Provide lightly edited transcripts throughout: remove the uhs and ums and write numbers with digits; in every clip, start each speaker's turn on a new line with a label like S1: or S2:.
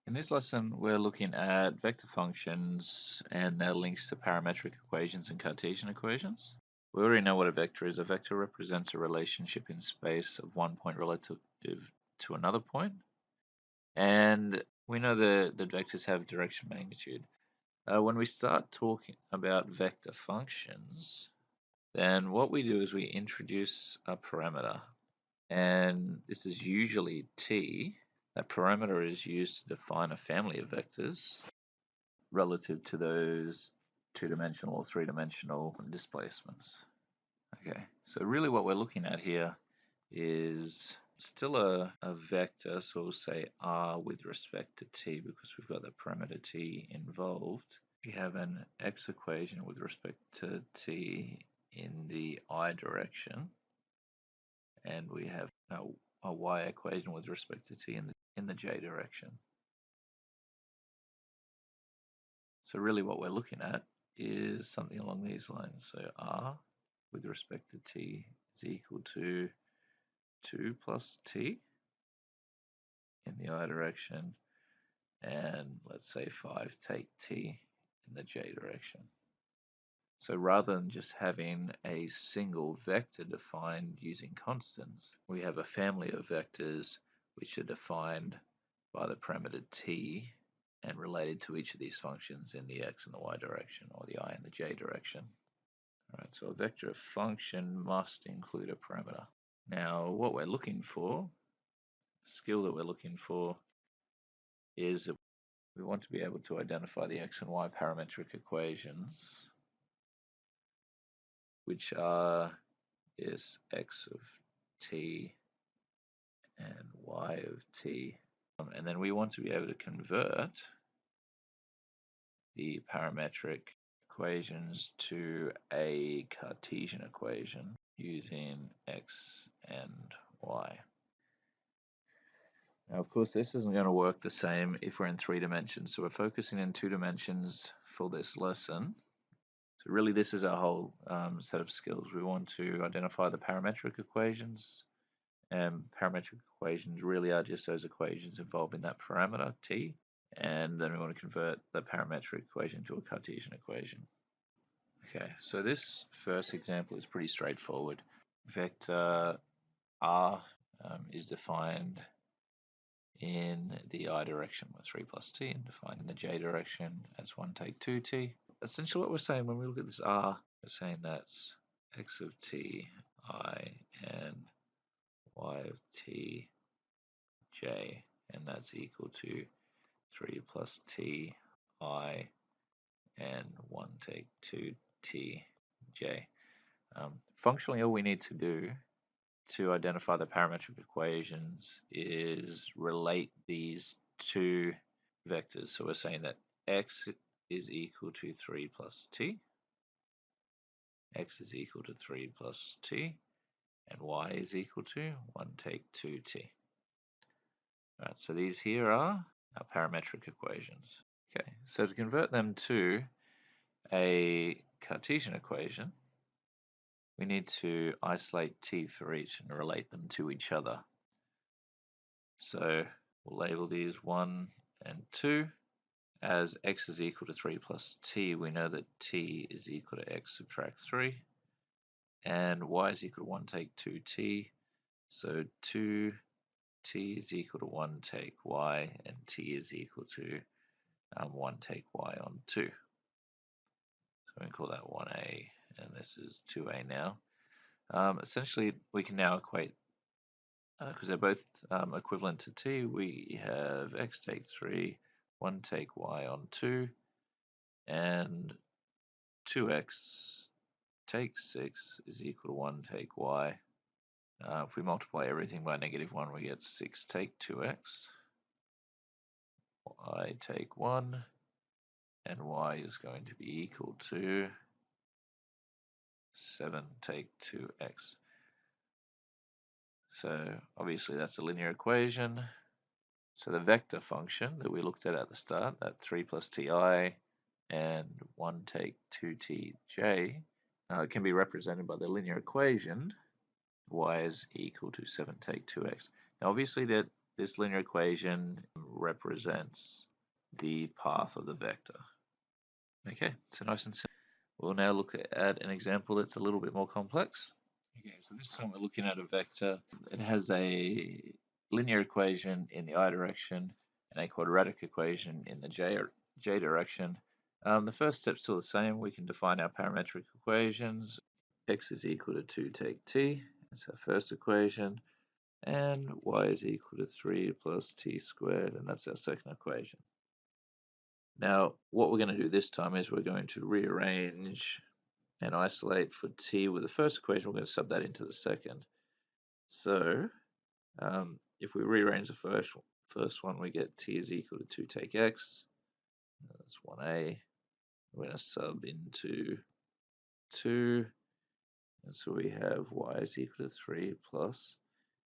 S1: In this lesson, we're looking at vector functions and their links to parametric equations and Cartesian equations. We already know what a vector is. A vector represents a relationship in space of one point relative to another point. And we know that vectors have direction magnitude. When we start talking about vector functions, then what we do is we introduce a parameter. And this is usually t. That parameter is used to define a family of vectors relative to those two-dimensional or three-dimensional displacements. Okay, so really what we're looking at here is still a vector, so we'll say r with respect to t because we've got the parameter t involved. We have an x equation with respect to t in the I direction, and we have a y equation with respect to t in the j direction. So really what we're looking at is something along these lines. So r with respect to t is equal to 2 plus t in the I direction, and let's say 5 take t in the j direction. So rather than just having a single vector defined using constants, we have a family of vectors which are defined by the parameter t and related to each of these functions in the x and the y direction, or the I and the j direction. All right, so a vector function must include a parameter. Now, what we're looking for, the skill that we're looking for, is that we want to be able to identify the x and y parametric equations, which are this x of t and y of t. And then we want to be able to convert the parametric equations to a Cartesian equation using x and y. Now, of course, this isn't going to work the same if we're in 3 dimensions. So we're focusing in 2 dimensions for this lesson. So really, this is our whole set of skills. We want to identify the parametric equations. And parametric equations really are just those equations involving that parameter, t. And then we want to convert the parametric equation to a Cartesian equation. Okay, so this first example is pretty straightforward. Vector r is defined in the I direction with 3 plus t, and defined in the j direction as 1 take 2t. Essentially what we're saying when we look at this r, we're saying that's x of t I and y of t j, and that's equal to 3 plus t I and 1 take 2 t j. Functionally, all we need to do to identify the parametric equations is relate these two vectors. So we're saying that x is equal to 3 plus t, x is equal to 3 plus t, and y is equal to 1 take 2t. All right, so these here are our parametric equations. Okay, so to convert them to a Cartesian equation, we need to isolate t for each and relate them to each other. So we'll label these 1 and 2. As x is equal to 3 plus t, we know that t is equal to x subtract 3, and y is equal to 1 take 2t. So 2t is equal to 1 take y, and t is equal to 1 take y on 2. So we can call that 1a, and this is 2a now. Essentially, we can now equate, because they're both equivalent to t, we have x take 3, 1 take y on 2, and 2x take 6 is equal to 1 take y. If we multiply everything by -1, we get 6 take 2x, y take 1, and y is going to be equal to 7 take 2x. So obviously that's a linear equation. So the vector function that we looked at the start, that 3 plus ti and 1 take 2tj, can be represented by the linear equation y is equal to 7 take 2x. Now obviously that this linear equation represents the path of the vector. Okay, so nice and simple. We'll now look at an example that's a little bit more complex. Okay, so this time we're looking at a vector. It has a linear equation in the I direction and a quadratic equation in the J direction. The first step's still the same. We can define our parametric equations. X is equal to 2 take t, that's our first equation, and y is equal to 3 plus t squared, and that's our second equation. Now, what we're going to do this time is we're going to rearrange and isolate for t with the first equation. We're going to sub that into the second. So, if we rearrange the first one, we get t is equal to 2 take x. That's 1a. We're going to sub into 2. And so we have y is equal to 3 plus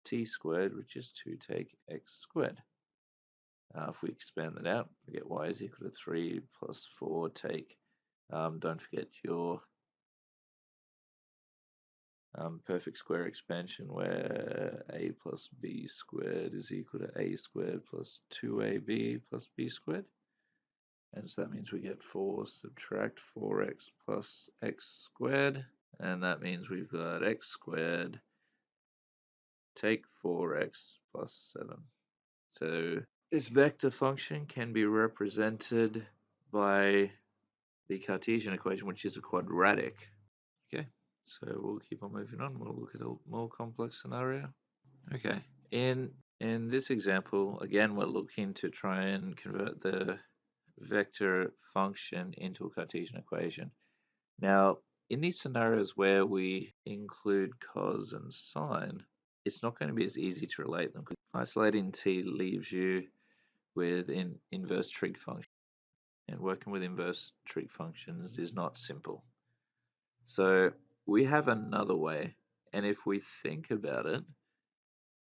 S1: t squared, which is 2 take x squared. If we expand that out, we get y is equal to 3 plus 4 take, don't forget your perfect square expansion where a plus b squared is equal to a squared plus 2ab plus b squared. And so that means we get 4 subtract 4x plus x squared. And that means we've got x squared take 4x plus 7. So this vector function can be represented by the Cartesian equation, which is a quadratic. Okay, so we'll keep on moving on. We'll look at a more complex scenario. Okay, in this example, again, we're looking to try and convert the vector function into a Cartesian equation. Now, in these scenarios where we include cos and sine, it's not going to be as easy to relate them. Isolating t leaves you with an inverse trig function, and working with inverse trig functions is not simple. So we have another way, and if we think about it,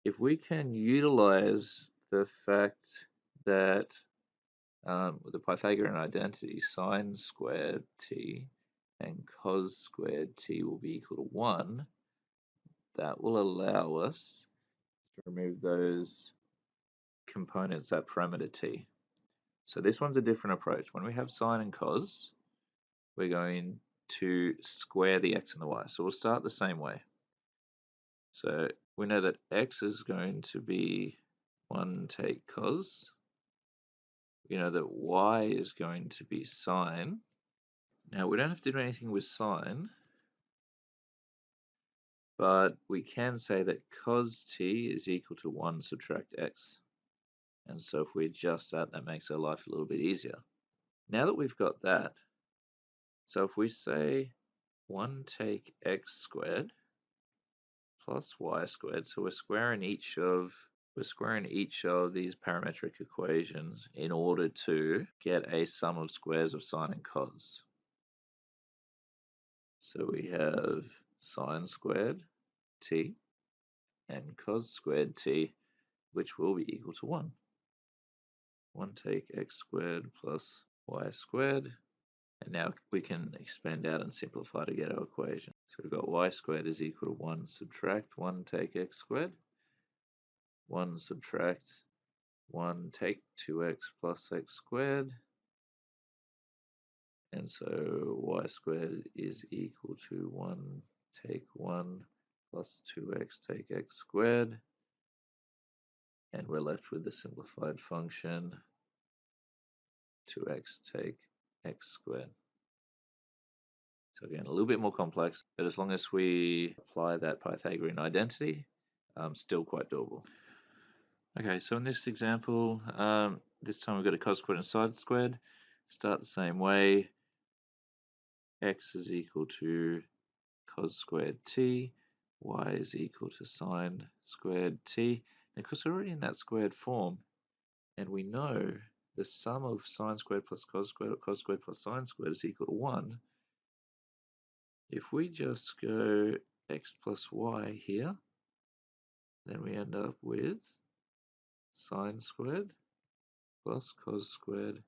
S1: if we can utilize the fact that with the Pythagorean identity, sine squared t and cos squared t will be equal to 1, that will allow us to remove those components at parameter t. So this one's a different approach. When we have sine and cos, we're going to square the x and the y. So we'll start the same way. So we know that x is going to be 1 take cos. We know that y is going to be sine. Now we don't have to do anything with sine, but we can say that cos t is equal to 1 subtract x. And so if we adjust that, that makes our life a little bit easier. Now that we've got that, so if we say 1 take x squared plus y squared, so we're squaring each of these parametric equations in order to get a sum of squares of sine and cos. So we have sine squared t and cos squared t, which will be equal to 1. 1 take x squared plus y squared. And now we can expand out and simplify to get our equation. So we've got y squared is equal to 1 subtract 1 take x squared. 1 subtract 1 take 2x plus x squared. And so y squared is equal to 1 take 1 plus 2x take x squared. And we're left with the simplified function 2x take x squared. So again, a little bit more complex, but as long as we apply that Pythagorean identity, still quite doable. Okay, so in this example, this time we've got a cos squared and sine squared. Start the same way. X is equal to cos squared t, y is equal to sine squared t. And because we're already in that squared form, and we know the sum of sine squared plus cos squared or cos squared plus sine squared is equal to 1, if we just go x plus y here, then we end up with sine squared plus cos squared,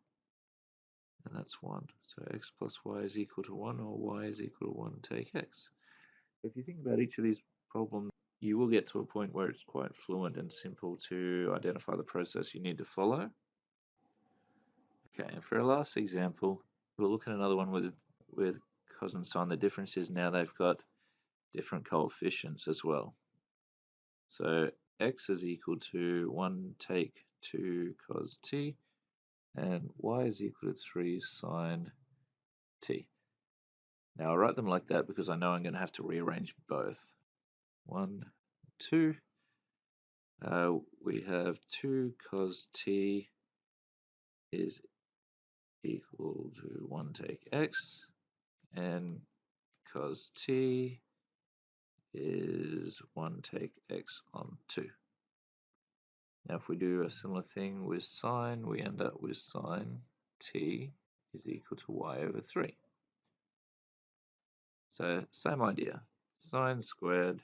S1: and that's 1. So x plus y is equal to 1, or y is equal to 1 take x. If you think about each of these problems, you will get to a point where it's quite fluent and simple to identify the process you need to follow. Okay, and for our last example, we'll look at another one with cos and sine. The difference is now they've got different coefficients as well. So x is equal to 1 take 2 cos t, and y is equal to 3 sine t. Now I'll write them like that because I know I'm going to have to rearrange both. 1, 2. We have 2 cos t is equal to 1 take x, and cos t is 1 take x on 2. Now if we do a similar thing with sine, we end up with sine t is equal to y over 3. So same idea, sine squared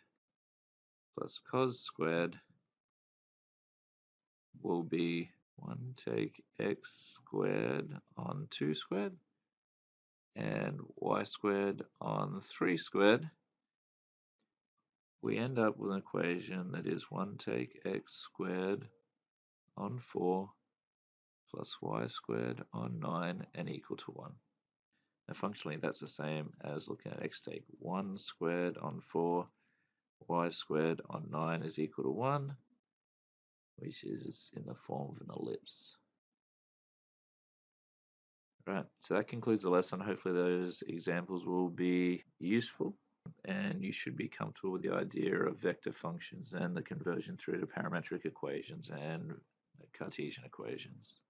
S1: plus cos squared will be 1 take x squared on 2 squared, and y squared on 3 squared. We end up with an equation that is 1 take x squared on 4 plus y squared on 9 and equal to 1. Now functionally that's the same as looking at x take 1 squared on 4, y squared on 9 is equal to 1, which is in the form of an ellipse. Right, so that concludes the lesson. Hopefully those examples will be useful, and you should be comfortable with the idea of vector functions and the conversion through to parametric equations and Cartesian equations.